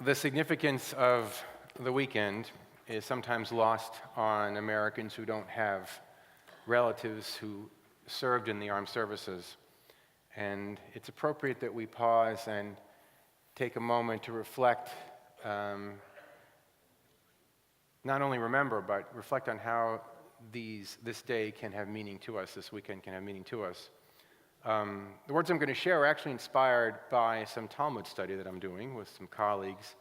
The significance of the weekend is sometimes lost on Americans who don't have relatives who served in the armed services. And it's appropriate that we pause and take a moment to reflect, not only remember, but reflect on how this day can have meaning to us, this weekend can have meaning to us. The words I'm going to share are actually inspired by some Talmud study that I'm doing with some colleagues.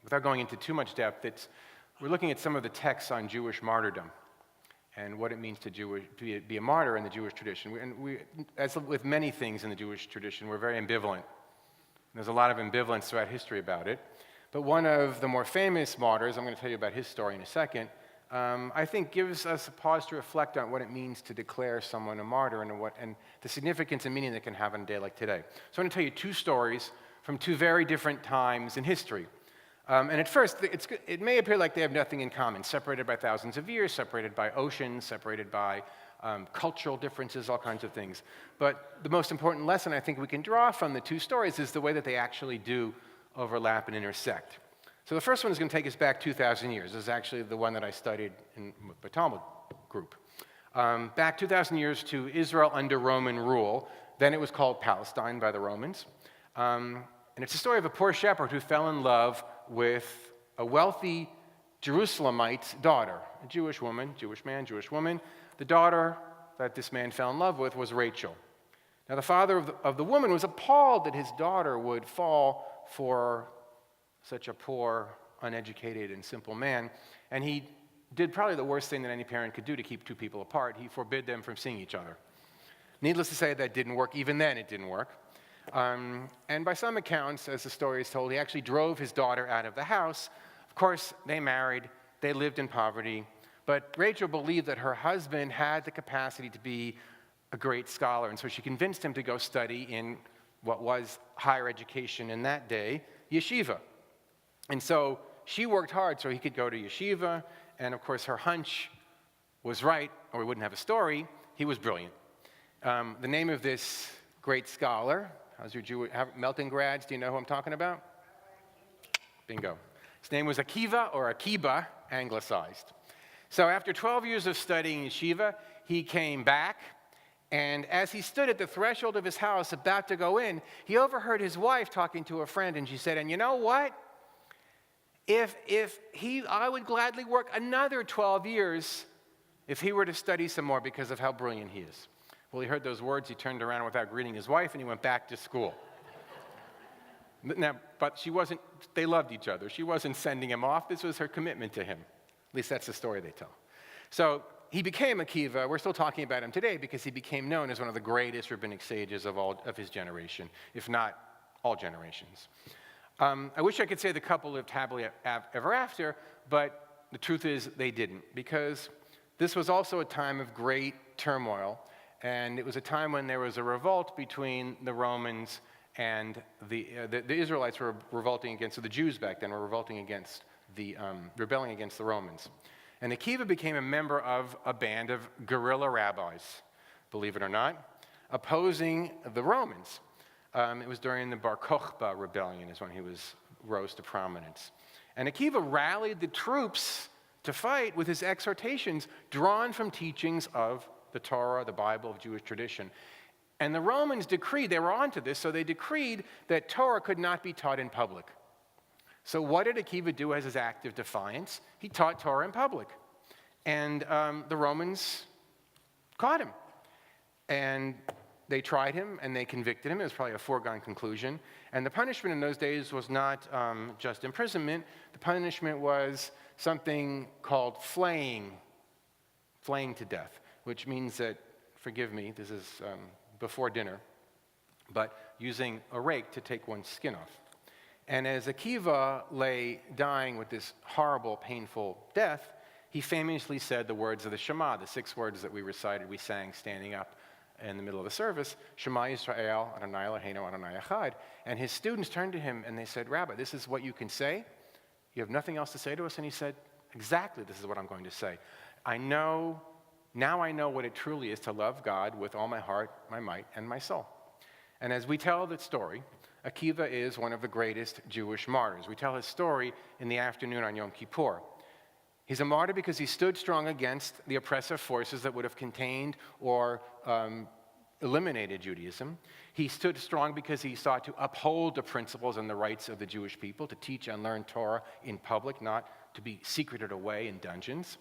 Without going into too much depth, we're looking at some of the texts on Jewish martyrdom and what it means to be a martyr in the Jewish tradition. As with many things in the Jewish tradition, we're very ambivalent. There's a lot of ambivalence throughout history about it. But one of the more famous martyrs, I'm going to tell you about his story in a second, I think gives us a pause to reflect on what it means to declare someone a martyr and the significance and meaning that can have on a day like today. So I'm going to tell you two stories from two very different times in history. And at first, it may appear like they have nothing in common, separated by thousands of years, separated by oceans, separated by cultural differences, all kinds of things. But the most important lesson I think we can draw from the two stories is the way that they actually do overlap and intersect. So the first one is going to take us back 2,000 years. This is actually the one that I studied in the Talmud group. Back 2,000 years to Israel under Roman rule. Then it was called Palestine by the Romans. And it's the story of a poor shepherd who fell in love with a wealthy Jerusalemite's daughter, a Jewish woman, Jewish man, Jewish woman. The daughter that this man fell in love with was Rachel. Now the father of the woman was appalled that his daughter would fall for such a poor, uneducated, and simple man, and he did probably the worst thing that any parent could do to keep two people apart. He forbid them from seeing each other. Needless to say, that didn't work. Even then, it didn't work. And by some accounts, as the story is told, he actually drove his daughter out of the house. Of course, they married, they lived in poverty, but Rachel believed that her husband had the capacity to be a great scholar, and so she convinced him to go study in what was higher education in that day, yeshiva. And so she worked hard so he could go to yeshiva, and of course her hunch was right, or we wouldn't have a story. He was brilliant. The name of this great scholar, how's your Jewish, Melton grads, do you know who I'm talking about? Bingo. His name was Akiva, or Akiba, anglicized. So after 12 years of studying yeshiva, he came back, and as he stood at the threshold of his house about to go in, he overheard his wife talking to a friend, and she said, and you know what? I would gladly work another 12 years if he were to study some more because of how brilliant he is. Well, he heard those words, he turned around without greeting his wife, and he went back to school. Now, but they loved each other. She wasn't sending him off. This was her commitment to him. At least that's the story they tell. So he became Akiva. We're still talking about him today because he became known as one of the greatest rabbinic sages of his generation, if not all generations. I wish I could say the couple lived happily ever after, but the truth is they didn't, because this was also a time of great turmoil, and it was a time when there was a revolt between the Romans and the Israelites were revolting against, so the Jews back then were revolting against rebelling against the Romans. And Akiva became a member of a band of guerrilla rabbis, believe it or not, opposing the Romans. It was during the Bar Kokhba rebellion is when he rose to prominence. And Akiva rallied the troops to fight with his exhortations drawn from teachings of the Torah, the Bible, of Jewish tradition. And the Romans decreed, they were onto this, so they decreed that Torah could not be taught in public. So what did Akiva do as his act of defiance? He taught Torah in public. And the Romans caught him. And they tried him, and they convicted him. It was probably a foregone conclusion. And the punishment in those days was not just imprisonment. The punishment was something called flaying to death, which means that, forgive me, this is before dinner, but using a rake to take one's skin off. And as Akiva lay dying with this horrible, painful death, he famously said the words of the Shema, the 6 words that we sang standing up in the middle of the service, Shema Yisrael, Adonai Eloheinu, Adonai Echad. And his students turned to him and they said, Rabbi, this is what you can say? You have nothing else to say to us? And he said, exactly, this is what I'm going to say. Now I know what it truly is to love God with all my heart, my might, and my soul. And as we tell the story, Akiva is one of the greatest Jewish martyrs. We tell his story in the afternoon on Yom Kippur. He's a martyr because he stood strong against the oppressive forces that would have contained or eliminated Judaism. He stood strong because he sought to uphold the principles and the rights of the Jewish people, to teach and learn Torah in public, not to be secreted away in dungeons.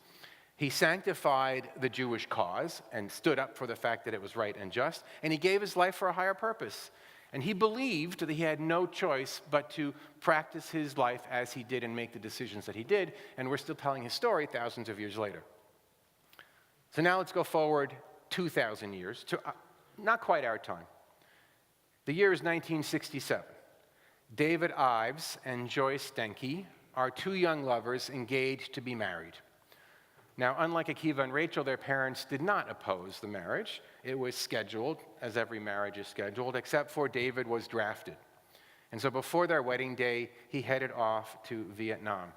He sanctified the Jewish cause and stood up for the fact that it was right and just, and he gave his life for a higher purpose. And he believed that he had no choice but to practice his life as he did and make the decisions that he did, and we're still telling his story thousands of years later. So now let's go forward 2,000 years to not quite our time. The year is 1967. David Ives and Joyce Stenke are two young lovers engaged to be married. Now, unlike Akiva and Rachel, their parents did not oppose the marriage. It was scheduled, as every marriage is scheduled, except for David was drafted. And so before their wedding day, he headed off to Vietnam.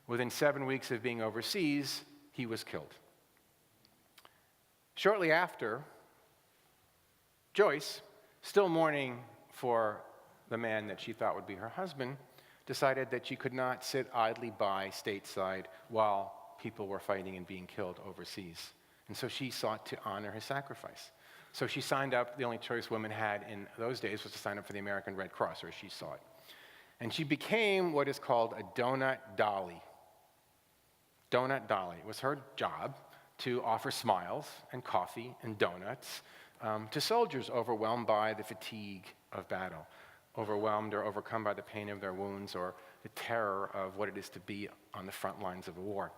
Within 7 weeks of being overseas, he was killed. Shortly after, Joyce, still mourning for the man that she thought would be her husband, decided that she could not sit idly by stateside while people were fighting and being killed overseas. And so she sought to honor his sacrifice. So she signed up. The only choice women had in those days was to sign up for the American Red Cross, or she saw it. And she became what is called a donut dolly. Donut dolly. It was her job to offer smiles and coffee and donuts to soldiers overwhelmed by the fatigue of battle, overwhelmed or overcome by the pain of their wounds or the terror of what it is to be on the front lines of a war.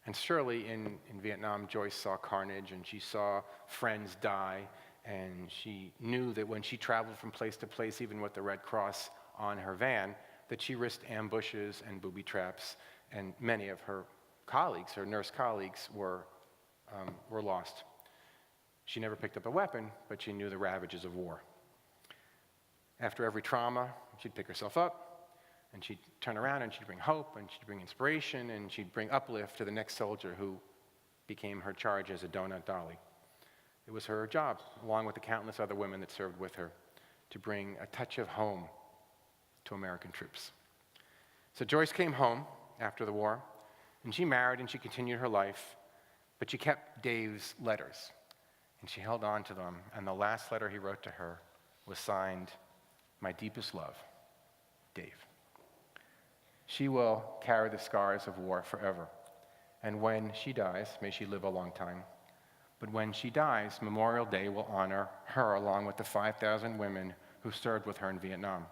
And surely in Vietnam, Joyce saw carnage, and she saw friends die, and she knew that when she traveled from place to place, even with the Red Cross on her van, that she risked ambushes and booby traps, and many of her colleagues, her nurse colleagues, were lost. She never picked up a weapon, but she knew the ravages of war. After every trauma, she'd pick herself up, and she'd turn around and she'd bring hope and she'd bring inspiration and she'd bring uplift to the next soldier who became her charge as a donut dolly. It was her job, along with the countless other women that served with her, to bring a touch of home to American troops. So Joyce came home after the war, and she married and she continued her life, but she kept Dave's letters, and she held on to them, and the last letter he wrote to her was signed, "My deepest love, Dave." She will carry the scars of war forever. And when she dies, may she live a long time, but when she dies, Memorial Day will honor her along with the 5,000 women who served with her in Vietnam.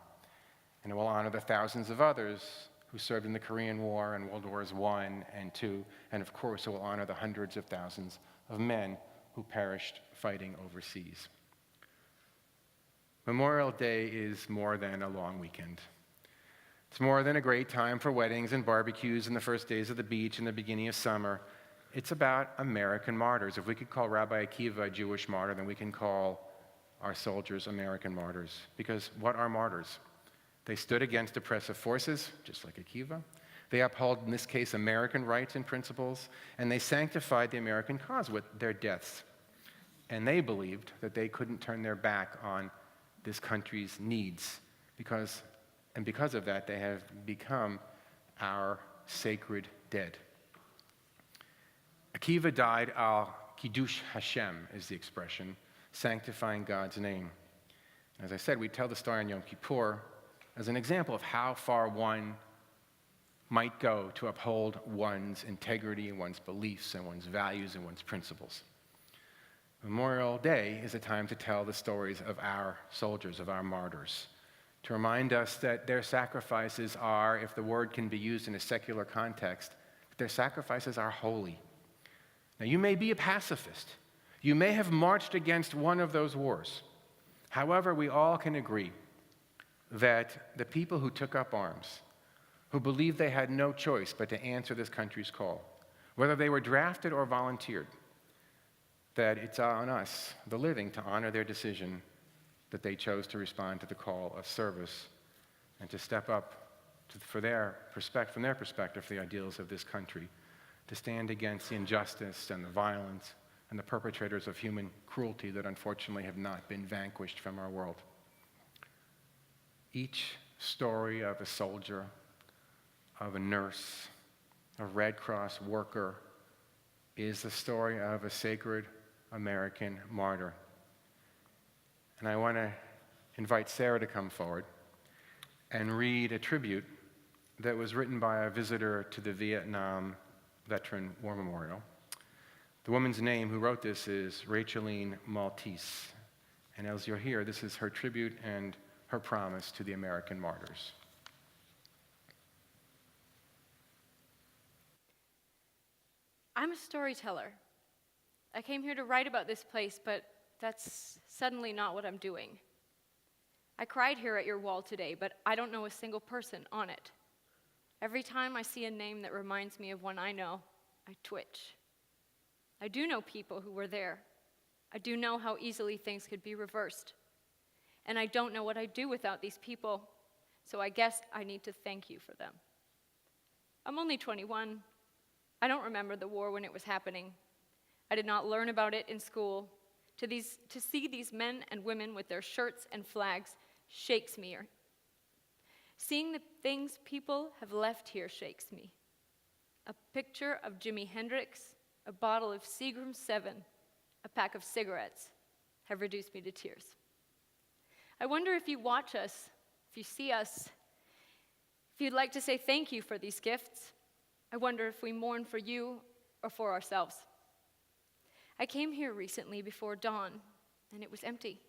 And it will honor the thousands of others who served in the Korean War and World Wars I and II. And of course, it will honor the hundreds of thousands of men who perished fighting overseas. Memorial Day is more than a long weekend. It's more than a great time for weddings and barbecues and the first days of the beach and the beginning of summer. It's about American martyrs. If we could call Rabbi Akiva a Jewish martyr, then we can call our soldiers American martyrs. Because what are martyrs? They stood against oppressive forces, just like Akiva. They upheld, in this case, American rights and principles, and they sanctified the American cause with their deaths. And they believed that they couldn't turn their back on this country's needs, because of that, they have become our sacred dead. Akiva died al-Kiddush Hashem is the expression, sanctifying God's name. As I said, we tell the story on Yom Kippur as an example of how far one might go to uphold one's integrity and one's beliefs and one's values and one's principles. Memorial Day is a time to tell the stories of our soldiers, of our martyrs, to remind us that their sacrifices are, if the word can be used in a secular context, their sacrifices are holy. Now, you may be a pacifist. You may have marched against one of those wars. However, we all can agree that the people who took up arms, who believed they had no choice but to answer this country's call, whether they were drafted or volunteered, that it's on us, the living, to honor their decision that they chose to respond to the call of service and to step up from their perspective, for the ideals of this country, to stand against the injustice and the violence and the perpetrators of human cruelty that unfortunately have not been vanquished from our world. Each story of a soldier, of a nurse, a Red Cross worker, is the story of a sacred American martyr. And I want to invite Sarah to come forward and read a tribute that was written by a visitor to the Vietnam Veteran War Memorial. The woman's name who wrote this is Racheline Maltese. And as you'll hear, this is her tribute and her promise to the American martyrs. I'm a storyteller. I came here to write about this place, but that's suddenly not what I'm doing. I cried here at your wall today, but I don't know a single person on it. Every time I see a name that reminds me of one I know, I twitch. I do know people who were there. I do know how easily things could be reversed. And I don't know what I'd do without these people, so I guess I need to thank you for them. I'm only 21. I don't remember the war when it was happening. I did not learn about it in school. To see these men and women with their shirts and flags shakes me. Seeing the things people have left here shakes me. A picture of Jimi Hendrix, a bottle of Seagram 7, a pack of cigarettes have reduced me to tears. I wonder if you watch us, if you see us, if you'd like to say thank you for these gifts. I wonder if we mourn for you or for ourselves. I came here recently before dawn, and it was empty.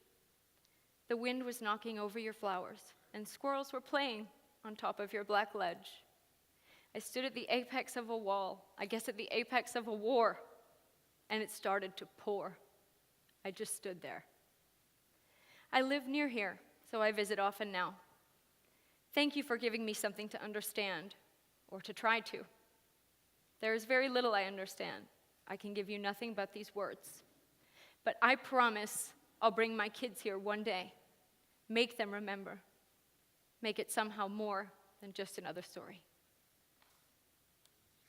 The wind was knocking over your flowers, and squirrels were playing on top of your black ledge. I stood at the apex of a wall, I guess at the apex of a war, and it started to pour. I just stood there. I live near here, so I visit often now. Thank you for giving me something to understand, or to try to. There is very little I understand. I can give you nothing but these words. But I promise I'll bring my kids here one day. Make them remember. Make it somehow more than just another story.